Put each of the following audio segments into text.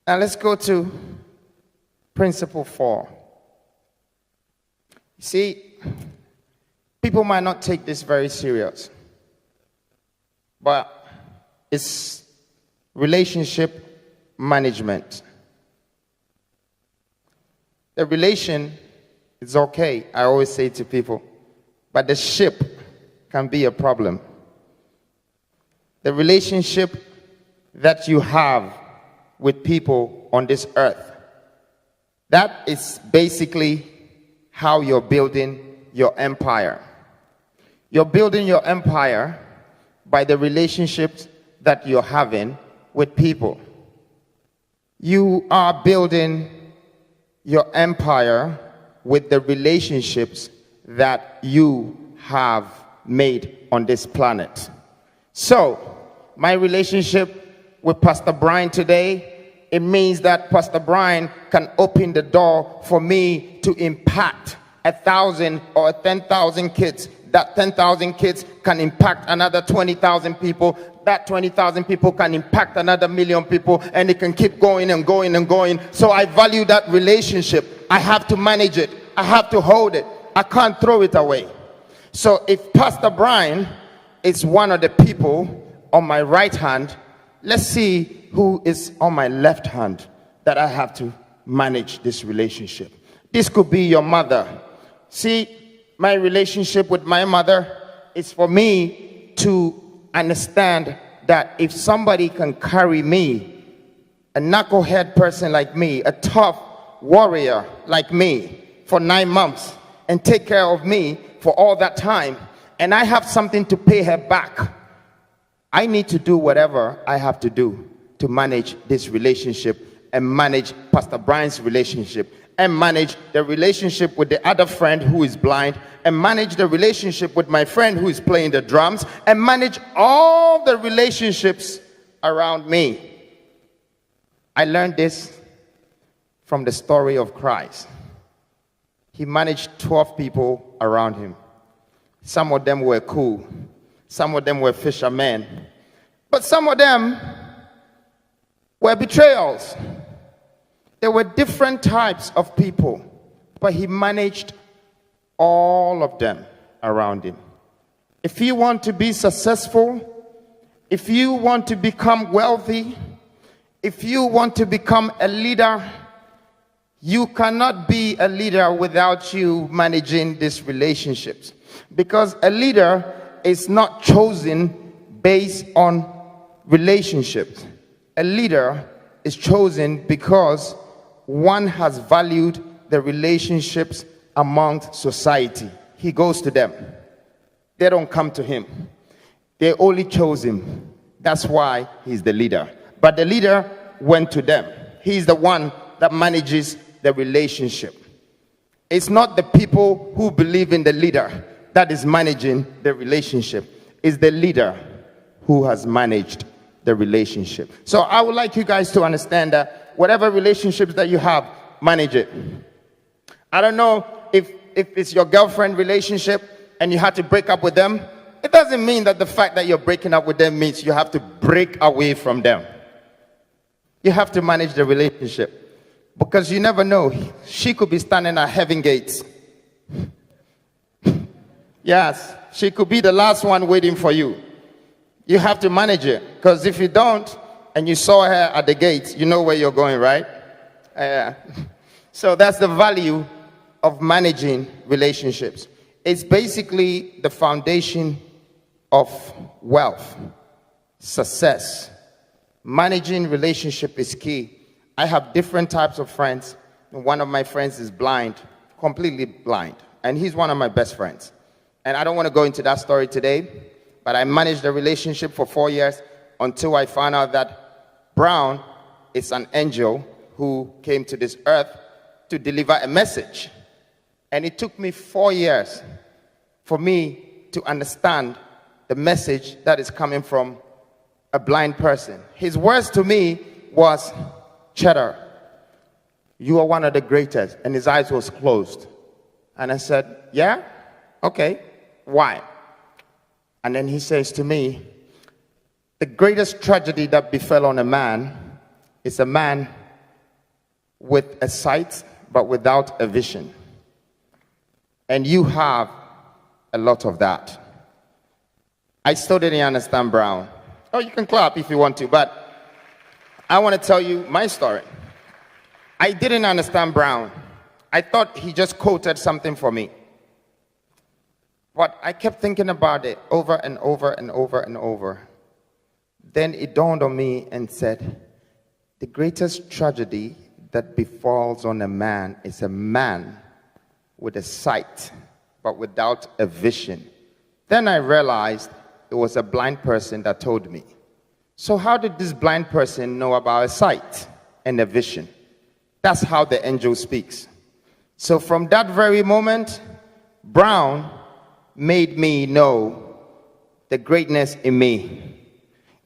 Now let's go to principle 4. See, people might not take this very serious, but it's relationship management. The relation is okay, I always say to people, but the ship can be a problem. The relationship that you have with people on this earth, that is basically how you're building your empire. You're building your empire by the relationships that you're having with people. You are building your empire with the relationships that you have made on this planet. So, my relationship with Pastor Brian today, it means that Pastor Brian can open the door for me to impact 1,000 or 10,000 kids. That 10,000 kids can impact another 20,000 people. That 20,000 people can impact another million people, and it can keep going and going and going. So I value that relationship. I have to manage it. I have to hold it. I can't throw it away. So if Pastor Brian is one of the people on my right hand, let's see who is on my left hand that I have to manage this relationship. This could be your mother. See, my relationship with my mother is for me to understand that if somebody can carry me, a knucklehead person like me, a tough warrior like me, for 9 months and take care of me for all that time, and I have something to pay her back, I need to do whatever I have to do to manage this relationship and manage Pastor Brian's relationship and manage the relationship with the other friend who is blind and manage the relationship with my friend who is playing the drums and manage all the relationships around me. I learned this from the story of Christ. He managed 12 people around him. Some of them were cool. Some of them were fishermen. But some of them were betrayals. There were different types of people, but he managed all of them around him. If you want to be successful, if you want to become wealthy, if you want to become a leader, you cannot be a leader without you managing these relationships. Because a leader is not chosen based on relationships. A leader is chosen because one has valued the relationships amongst society. He goes to them. They don't come to him. They only chose him. That's why he's the leader. But the leader went to them. He's the one that manages the relationship. It's not the people who believe in the leader that is managing the relationship. It's the leader who has managed the relationship. So I would like you guys to understand that whatever relationships that you have, manage it. I don't know if it's your girlfriend relationship and you had to break up with them. It doesn't mean that the fact that you're breaking up with them means you have to break away from them. You have to manage the relationship. Because you never know, she could be standing at heaven gates. Yes, she could be the last one waiting for you. You have to manage it. Because if you don't, and you saw her at the gates, you know where you're going, right? So that's the value of managing relationships. It's basically the foundation of wealth, success. Managing relationship is key. I have different types of friends. One of my friends is blind, completely blind. And he's one of my best friends. And I don't want to go into that story today, but I managed the relationship for 4 years until I found out that Brown is an angel who came to this earth to deliver a message. And it took me 4 years for me to understand the message that is coming from a blind person. His words to me was, "Cheddar, you are one of the greatest." And his eyes was closed. And I said, "Yeah? Okay. Why?" And then he says to me, "The greatest tragedy that befell on a man is a man with a sight but without a vision. And you have a lot of that. I still didn't understand Brown. Oh, you can clap if you want to, but I want to tell you my story. I didn't understand Brown. I thought he just quoted something for me. But I kept thinking about it over and over and over and over. Then it dawned on me and said, the greatest tragedy that befalls on a man is a man with a sight, but without a vision. Then I realized it was a blind person that told me. So how did this blind person know about a sight and a vision? That's how the angel speaks. So from that very moment, Brown made me know the greatness in me.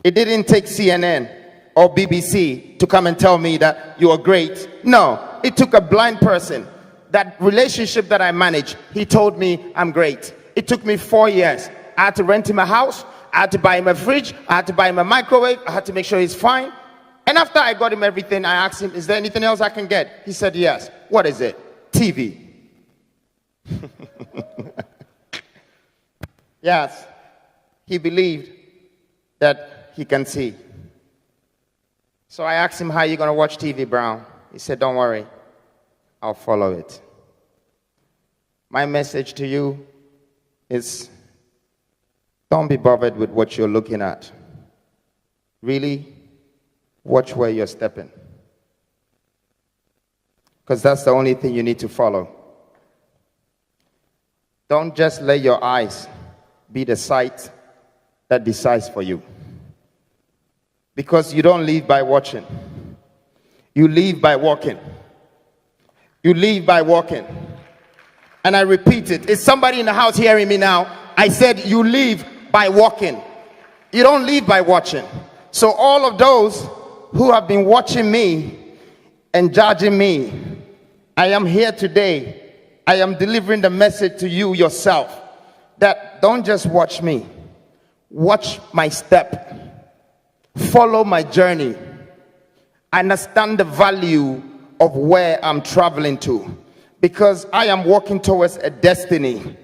It didn't take CNN or BBC to come and tell me that you are great. No, it took a blind person. That relationship that I managed, he told me I'm great. It took me 4 years. I had to rent him a house. I had to buy him a fridge. I had to buy him a microwave. I had to make sure he's fine. And after I got him everything, I asked him, is there anything else I can get? He said, yes. What is it? TV. Yes, he believed that he can see. So I asked him, how are you going to watch TV, Brown? He said, don't worry, I'll follow it. My message to you is, don't be bothered with what you're looking at. Really, watch where you're stepping. Because that's the only thing you need to follow. Don't just let your eyes be the sight that decides for you. Because you don't live by watching. You live by walking. You live by walking. And I repeat it. Is somebody in the house hearing me now? I said you live by walking. You don't live by watching. So all of those who have been watching me and judging me, I am here today. I am delivering the message to you yourself. That don't just watch me. Watch my step. Follow my journey. Understand the value of where I'm traveling to. Because I am walking towards a destiny.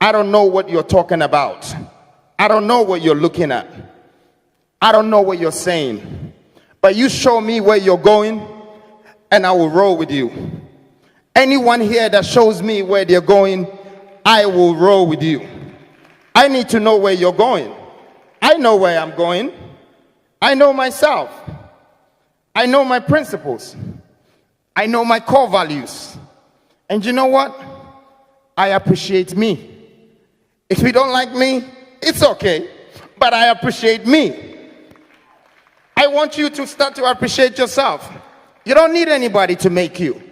I don't know what you're talking about. I don't know what you're looking at. I don't know what you're saying. But you show me where you're going, and I will roll with you. Anyone here that shows me where they're going, I will roll with you. I need to know where you're going. I know where I'm going. I know myself. I know my principles. I know my core values. And you know what? I appreciate me. If you don't like me, it's okay. But I appreciate me. I want you to start to appreciate yourself. You don't need anybody to make you.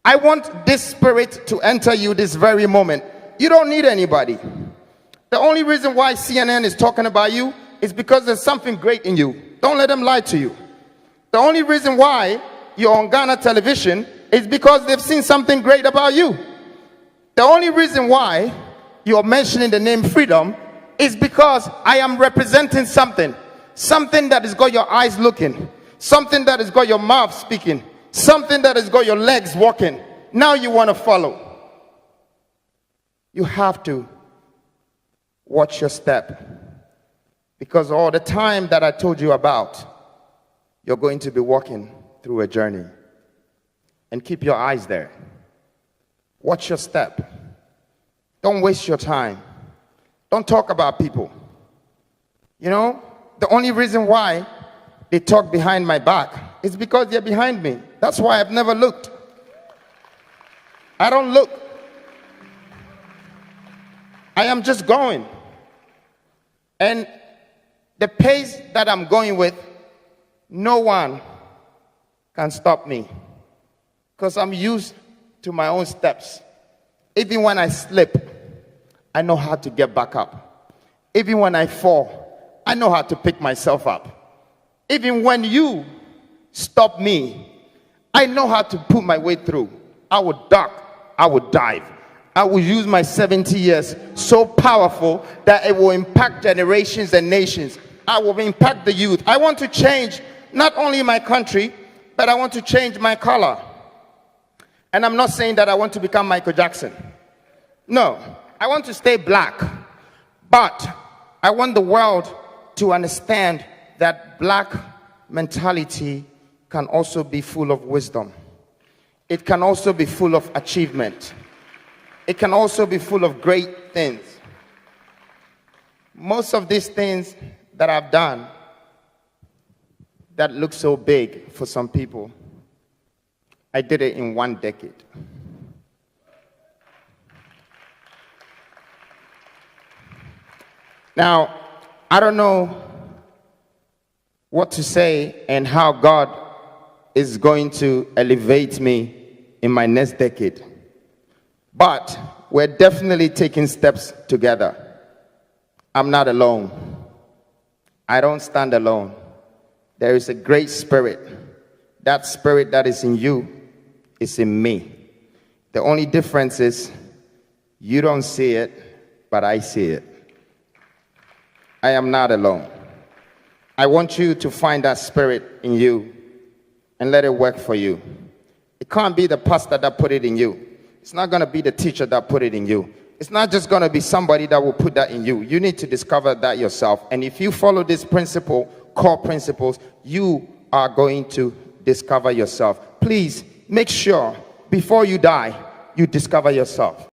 I want this spirit to enter you this very moment. You don't need anybody. The only reason why CNN is talking about you is because there's something great in you. Don't let them lie to you. The only reason why you're on Ghana television is because they've seen something great about you. The only reason why you're mentioning the name freedom is because I am representing something. Something that has got your eyes looking. Something that has got your mouth speaking. Something that has got your legs walking. Now you want to follow. You have to watch your step. Because all the time that I told you about, you're going to be walking through a journey. And keep your eyes there. Watch your step. Don't waste your time. Don't talk about people. You know, the only reason why they talk behind my back is because they're behind me. That's why I've never looked. I don't look. I am just going. And the pace that I'm going with, no one can stop me. Because I'm used to my own steps. Even when I slip, I know how to get back up. Even when I fall, I know how to pick myself up. Even when you stop me, I know how to put my way through. I would duck, I would dive. I will use my 70 years so powerful that it will impact generations and nations. I will impact the youth. I want to change not only my country, but I want to change my color. And I'm not saying that I want to become Michael Jackson. No, I want to stay black. But I want the world to understand that black mentality can also be full of wisdom. It can also be full of achievement. It can also be full of great things. Most of these things that I've done that look so big for some people, I did it in 1 decade. Now, I don't know what to say and how God is going to elevate me in my next decade. But we're definitely taking steps together. I'm not alone. I don't stand alone. There is a great spirit. That spirit that is in you is in me. The only difference is you don't see it, but I see it. I am not alone. I want you to find that spirit in you and let it work for you. It can't be the pastor that put it in you. It's not going to be the teacher that put it in you. It's not just going to be somebody that will put that in you. You need to discover that yourself. And if you follow this principle, core principles, you are going to discover yourself. Please make sure before you die, you discover yourself.